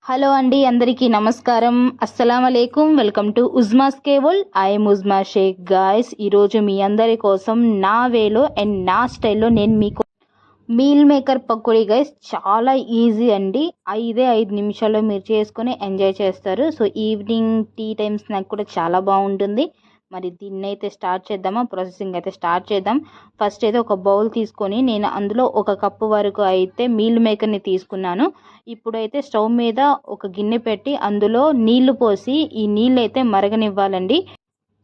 Hello అండి, అందరికీ నమస్కారం. అస్సలాం అలైకుం. Welcome to Uzma's cable. I'm Uzma Shaikh. Guys, ఈరోజు మీ అందరి కోసం నా వేలో అండ్ నా స్టైల్లో నేను మీకు మీల్ మేకర్ పకోడీ గైస్ చాలా ఈజీ అండి. 5 నిమిషాల్లో మీరు చేసుకొని ఎంజాయ్ చేస్తారు. So evening tea time snack కూడా చాలా బాగుంటుంది. మరి దీన్ని అయితే స్టార్ట్ చేద్దామా? ప్రాసెసింగ్ అయితే స్టార్ట్ చేద్దాం. ఫస్ట్ అయితే ఒక బౌల్ తీసుకొని నేను అందులో 1 కప్పు వరకు అయితే మీల్ మేకర్ని తీసుకున్నాను. ఇప్పుడైతే స్టవ్ మీద ఒక గిన్నె పెట్టి అందులో నీళ్లు పోసి ఈ నీళ్ళు అయితే మరగనివ్వాలండి.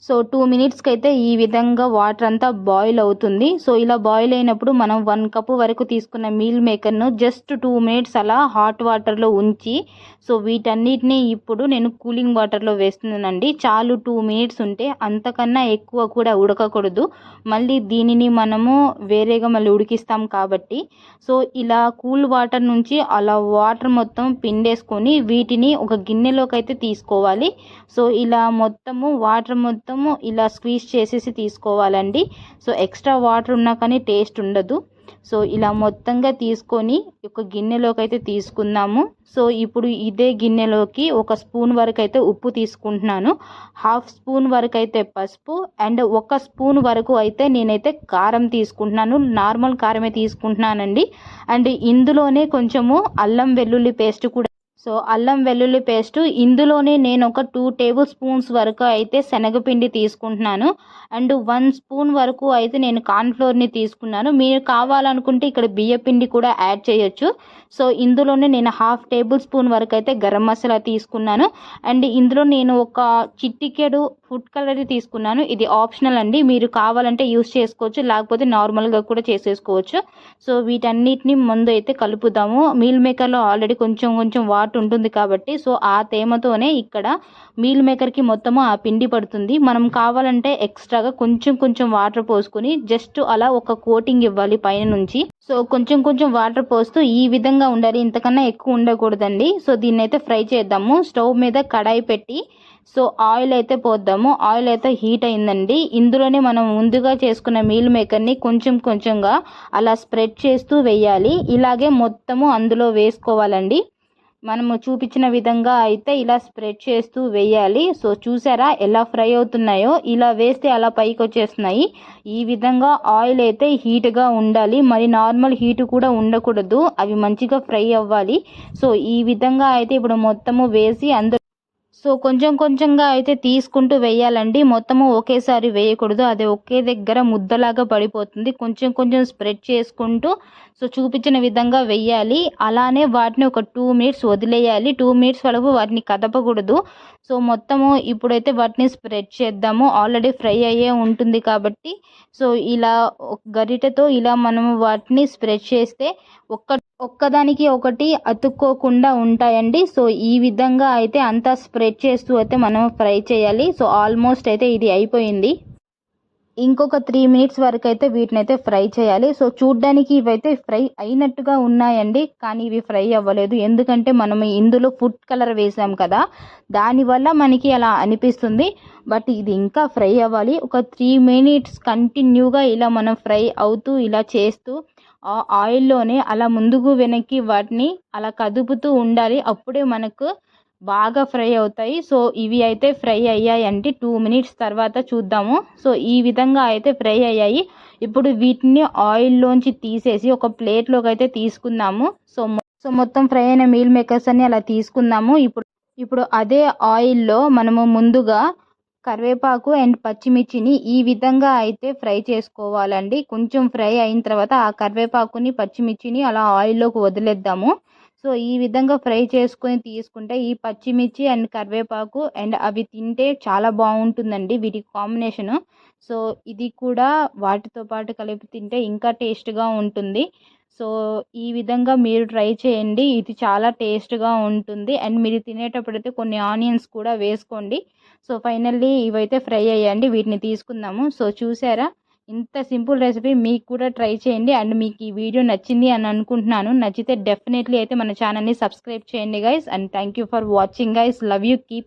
సో 2 మినిట్స్కి అయితే ఈ విధంగా వాటర్ అంతా బాయిల్ అవుతుంది. సో ఇలా బాయిల్ అయినప్పుడు మనం 1 కప్పు వరకు తీసుకున్న మీల్ మేకర్ను జస్ట్ 2 మినిట్స్ అలా హాట్ వాటర్లో ఉంచి సో వీటన్నిటిని ఇప్పుడు నేను కూలింగ్ వాటర్లో వేస్తున్నానండి. చాలు 2 మినిట్స్ ఉంటే, అంతకన్నా ఎక్కువ కూడా ఉడకకూడదు. మళ్ళీ దీనిని మనము వేరేగా మళ్ళీ ఉడికిస్తాం కాబట్టి సో ఇలా కూల్ వాటర్ నుంచి అలా వాటర్ మొత్తం పిండేసుకొని వీటిని ఒక గిన్నెలోకి అయితే తీసుకోవాలి. సో ఇలా మొత్తము వాటర్ మొత్తము ఇలా స్క్వీజ్ చేసేసి తీసుకోవాలండి. సో ఎక్స్ట్రా వాటర్ ఉన్నా కానీ టేస్ట్ ఉండదు. సో ఇలా మొత్తంగా తీసుకొని ఒక గిన్నెలోకి అయితే తీసుకుందాము. సో ఇప్పుడు ఇదే గిన్నెలోకి 1 స్పూన్ వరకు అయితే ఉప్పు తీసుకుంటున్నాను. 1/2 స్పూన్ వరకు అయితే పసుపు అండ్ 1 స్పూన్ వరకు అయితే నేనైతే కారం తీసుకుంటున్నాను. నార్మల్ కారమే తీసుకుంటున్నానండి. అండ్ ఇందులోనే కొంచెము అల్లం వెల్లుల్లి పేస్ట్ కూడా. సో అల్లం వెల్లుల్లి పేస్ట్ ఇందులోనే నేను ఒక 2 టేబుల్ స్పూన్స్ వరకు అయితే శనగపిండి తీసుకుంటున్నాను. అండ్ 1 స్పూన్ వరకు అయితే నేను కార్న్ఫ్లోర్ని తీసుకున్నాను. మీరు కావాలనుకుంటే ఇక్కడ బియ్యపిండి కూడా యాడ్ చేయొచ్చు. సో ఇందులోనే నేను 1/2 టేబుల్ స్పూన్ వరకు అయితే గరం మసాలా తీసుకున్నాను. అండ్ ఇందులో నేను ఒక చిటికెడు ఫుడ్ కలర్ తీసుకున్నాను. ఇది ఆప్షనల్ అండి, మీరు కావాలంటే యూస్ చేసుకోవచ్చు, లేకపోతే నార్మల్గా కూడా చేసేసుకోవచ్చు. సో వీటన్నిటిని ముందు అయితే కలుపుదాము. మీల్ మేకర్లో ఆల్రెడీ కొంచెం వాటర్ ఉంటుంది కాబట్టి సో ఆ తేమతోనే ఇక్కడ మీల్ మేకర్కి మొత్తము ఆ పిండి పడుతుంది. మనం కావాలంటే ఎక్స్ట్రాగా కొంచెం వాటర్ పోసుకొని జస్ట్ అలా ఒక కోటింగ్ ఇవ్వాలి పైన నుంచి. సో కొంచెం వాటర్ పోస్తూ ఈ విధంగా ఉండాలి, ఇంతకన్నా ఎక్కువ ఉండకూడదండి. సో దీన్ని అయితే ఫ్రై చేద్దాము. స్టవ్ మీద కడాయి పెట్టి సో ఆయిల్ అయితే పోద్దాము. ఆయిల్ అయితే హీట్ అయిందండి. ఇందులోనే మనం ముందుగా చేసుకున్న మీల్ మేకర్ని కొంచెంగా అలా స్ప్రెడ్ చేస్తూ వేయాలి. ఇలాగే మొత్తము అందులో వేసుకోవాలండి. మనము చూపించిన విధంగా అయితే ఇలా స్ప్రెడ్ చేస్తూ వేయాలి. సో చూసారా ఎలా ఫ్రై అవుతున్నాయో? ఇలా వేస్తే అలా పైకి వచ్చేస్తున్నాయి. ఈ విధంగా ఆయిల్ అయితే హీట్గా ఉండాలి, మరి నార్మల్ హీట్ కూడా ఉండకూడదు. అవి మంచిగా ఫ్రై అవ్వాలి. సో ఈ విధంగా అయితే ఇప్పుడు మొత్తము వేసి అందులో సో కొంచెంగా అయితే తీసుకుంటూ వేయాలండి. మొత్తము ఒకేసారి వేయకూడదు, అది ఒకే దగ్గర ముద్దలాగా పడిపోతుంది. కొంచెం స్ప్రెడ్ చేసుకుంటూ సో చూపించిన విధంగా వేయాలి. అలానే వాటిని ఒక 2 మినిట్స్ వదిలేయాలి. 2 మినిట్స్ వరకు వాటిని కదపకూడదు. సో మొత్తము ఇప్పుడైతే వాటిని స్ప్రెడ్ చేద్దాము. ఆల్రెడీ ఫ్రై అయ్యే ఉంటుంది కాబట్టి సో ఇలా గరిటెతో ఇలా మనము వాటిని స్ప్రెడ్ చేస్తే ఒక్కదానికి ఒకటి అతుక్కోకుండా ఉంటాయండి. సో ఈ విధంగా అయితే అంతా స్ప్రెడ్ చేస్తూ అయితే మనం ఫ్రై చేయాలి. సో ఆల్మోస్ట్ అయితే ఇది అయిపోయింది. ఇంకొక 3 మినిట్స్ వరకు అయితే వీటిని అయితే ఫ్రై చేయాలి. సో చూడ్డానికి ఇవైతే ఫ్రై అయినట్టుగా ఉన్నాయండి, కానీ ఇవి ఫ్రై అవ్వలేదు. ఎందుకంటే మనం ఇందులో ఫుడ్ కలర్ వేసాం కదా, దానివల్ల మనకి అలా అనిపిస్తుంది. బట్ ఇది ఇంకా ఫ్రై అవ్వాలి. ఒక 3 మినిట్స్ కంటిన్యూగా ఇలా మనం ఫ్రై అవుతూ ఇలా చేస్తూ ఆ ఆయిల్లోనే అలా ముందుకు వెనక్కి వాటిని అలా కదుపుతూ ఉండాలి. అప్పుడే మనకు బాగా ఫ్రై అవుతాయి. సో ఇవి అయితే ఫ్రై అయ్యాయండి. 2 మినిట్స్ తర్వాత చూద్దాము. సో ఈ విధంగా అయితే ఫ్రై అయ్యాయి. ఇప్పుడు వీటిని ఆయిల్లోంచి తీసేసి ఒక ప్లేట్లోకి అయితే తీసుకుందాము. సో మొత్తం ఫ్రై అయిన మీల్ మేకర్స్ అన్ని అలా తీసుకుందాము. ఇప్పుడు అదే ఆయిల్లో మనము ముందుగా కరివేపాకు అండ్ పచ్చిమిర్చిని ఈ విధంగా అయితే ఫ్రై చేసుకోవాలండి. కొంచెం ఫ్రై అయిన తర్వాత ఆ కరివేపాకుని పచ్చిమిర్చిని అలా ఆయిల్లోకి వదిలేద్దాము. సో ఈ విధంగా ఫ్రై చేసుకొని తీసుకుంటే ఈ పచ్చిమిర్చి అండ్ కరివేపాకు అండ్ అవి తింటే చాలా బాగుంటుందండి, వీటి కాంబినేషను. సో ఇది కూడా వాటితో పాటు కలిపి తింటే ఇంకా టేస్ట్గా ఉంటుంది. సో ఈ విధంగా మీరు ట్రై చేయండి, ఇది చాలా టేస్ట్గా ఉంటుంది. అండ్ మీరు తినేటప్పుడైతే కొన్ని ఆనియన్స్ కూడా వేసుకోండి. సో ఫైనల్లీ ఇవైతే ఫ్రై అయ్యాయండి, వీటిని తీసుకుందాము. సో చూసారా, ఇంత సింపుల్ రెసిపీ మీకు కూడా ట్రై చేయండి. అండ్ మీకు ఈ వీడియో నచ్చింది అని అనుకుంటున్నాను. నచ్చితే డెఫినెట్లీ అయితే మన ఛానల్ని సబ్స్క్రైబ్ చేయండి guys. And thank you for watching guys. Love you. Keep